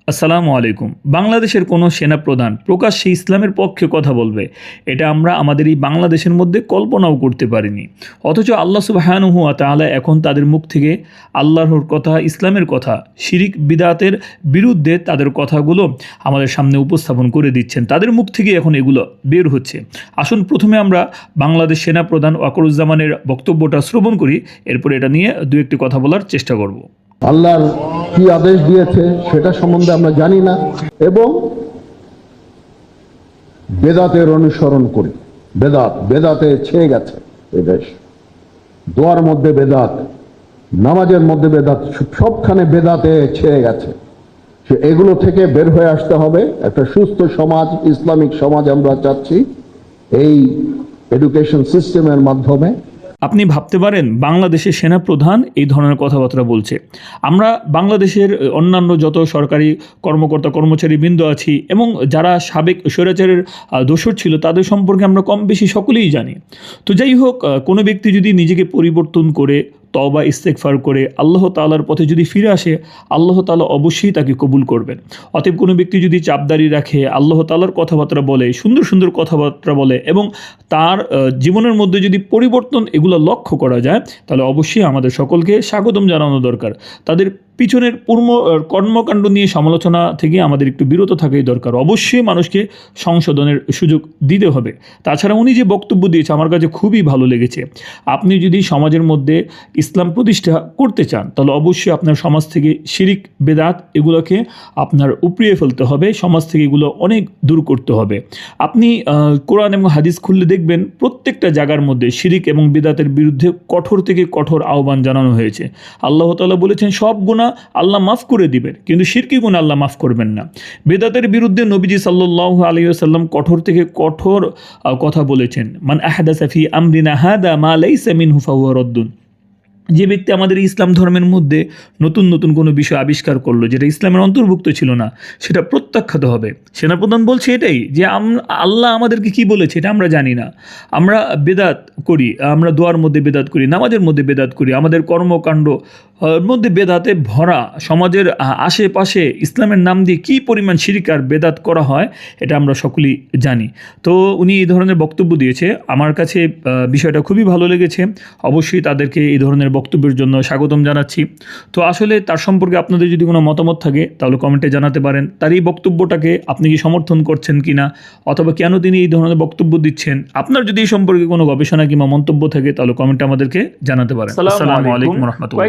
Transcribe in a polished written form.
আসসালামু আলাইকুম। বাংলাদেশের কোনো সেনাপ্রধান প্রকাশ্যে ইসলামের পক্ষে কথা বলবে, এটা আমরা আমাদের এই বাংলাদেশের মধ্যে কল্পনাও করতে পারিনি। অথচ আল্লাহ সুবহানাহু ওয়া তাআলা এখন তাদের মুখ থেকে আল্লাহর কথা, ইসলামের কথা, শিরিক বিদআতের বিরুদ্ধে তাদের কথাগুলো আমাদের সামনে উপস্থাপন করে দিচ্ছেন। তাদের মুখ থেকে এখন এগুলো বের হচ্ছে। আসুন প্রথমে আমরা বাংলাদেশ সেনাপ্রধান ওয়াকারুজ্জামানের বক্তব্যটা শ্রবণ করি, এরপর এটা নিয়ে দু একটি কথা বলার চেষ্টা করব। আল্লাহর কি আদেশ দিয়েছে সেটা সম্বন্ধে আমরা জানি না এবং বেদাতের অনুসরণ করি। বেদাতে ছেয়ে গেছে এই দেশ। দোয়ার মধ্যে বেদাত, নামাজের মধ্যে বেদাত, সবখানে বেদাতে ছেয়ে গেছে। এগুলো থেকে বের হয়ে আসতে হবে। একটা সুস্থ সমাজ, ইসলামিক সমাজ আমরা চাচ্ছি এই এডুকেশন সিস্টেমের মাধ্যমে। আপনি ভাবতে পারেন বাংলাদেশের সেনাপ্রধান এই ধরনের কথাবার্তা বলছে। আমরা বাংলাদেশের অন্যান্য যত সরকারি কর্মকর্তা কর্মচারী বৃন্দ আছি এবং যারা সাবেক স্বৈরাচারের দোসর ছিল তাদের সম্পর্কে আমরা কম বেশি সকলেই জানি। তো যাই হোক, কোনো ব্যক্তি যদি নিজেকে পরিবর্তন করে তওবা ইস্তেগফার করে আল্লাহ তাআলার পথে যদি ফিরে আসে, আল্লাহ তাআলা অবশ্যই তাকে কবুল করবেন। অতএব কোনো ব্যক্তি যদি চাপদারি রাখে, আল্লাহ তাআলার কথাবার্তা বলে, সুন্দর সুন্দর কথাবার্তা বলে এবং তার জীবনের মধ্যে যদি পরিবর্তন এগুলো লক্ষ্য করা যায়, তাহলে অবশ্যই আমাদের সকলকে স্বাগতম জানানো দরকার। তাদের পিছনের কর্মকাণ্ড নিয়ে সমালোচনা থেকে আমাদের একটু বিরত থাকাই দরকার। অবশ্যই মানুষকে সংশোধনের সুযোগ দিতে হবে। তাছাড়া উনি যে বক্তব্য দিয়েছে আমার কাছে খুবই ভালো লেগেছে। আপনি যদি সমাজের মধ্যে ইসলাম প্রতিষ্ঠা করতে চান, তাহলে অবশ্যই আপনার সমাজ থেকে শিরিক বেদাত এগুলোকে আপনার উপড়িয়ে ফেলতে হবে, সমাজ থেকে এগুলো অনেক দূর করতে হবে। আপনি কোরআন এবং হাদিস খুললে দেখবেন প্রত্যেকটা জায়গার মধ্যে শিরিক এবং বেদাতের বিরুদ্ধে কঠোর থেকে কঠোর আহ্বান জানানো হয়েছে। আল্লাহ তাআলা বলেছেন সব গুনাহ আল্লাহ মাফ করে দিবেন, কিন্তু শিরকি গুনাহ আল্লাহ মাফ করবেন না। বেদাতের বিরুদ্ধে নবীজি সাল্লাল্লাহু আলাইহি ওয়াসাল্লাম কঠোর থেকে কঠোর কথা বলেছেন। মান আহদাসা ফি আমরিনা হাদা মা লাইসা মিনহু ফাহুয়া রাদ্দুন। যে ব্যক্তি আমাদের ইসলাম ধর্মের মধ্যে নতুন নতুন কোনো বিষয় আবিষ্কার করলো যেটা ইসলামের অন্তর্ভুক্ত ছিল না, সেটা প্রত্যাখ্যাত হবে। সেনাপ্রধান বলছে এটাই যে আল্লাহ আমাদেরকে কি বলেছে এটা আমরা জানি না। আমরা বেদাত করি, আমরা দোয়ার মধ্যে বেদাত করি, নামাজের মধ্যে বেদাত করি, আমাদের কর্মকাণ্ড মধ্যে বেদাতে ভরা। সমাজের আশেপাশে ইসলামের নাম দিয়ে কী পরিমাণ শিরিক আর বেদাত করা হয় এটা আমরা সকলেই জানি। তো উনি এই ধরনের বক্তব্য দিয়েছে, আমার কাছে বিষয়টা খুবই ভালো লেগেছে। অবশ্যই তাদেরকে এই ধরনের বক্তব্যের জন্য স্বাগতম জানাচ্ছি। তো আসলে তার সম্পর্কে আপনাদের যদি কোনো মতামত থাকে তাহলে কমেন্টে জানাতে পারেন। তার এই বক্তব্যটাকে আপনি কি সমর্থন করছেন কিনা, অথবা কেন তিনি এই ধরনের বক্তব্য দিচ্ছেন, আপনার যদি এই সম্পর্কে কোনো গবেষণা কিংবা মন্তব্য থাকে তাহলে কমেন্টে আমাদেরকে জানাতে পারেন। আসসালামু আলাইকুম ওয়া রাহমাতুল্লাহ।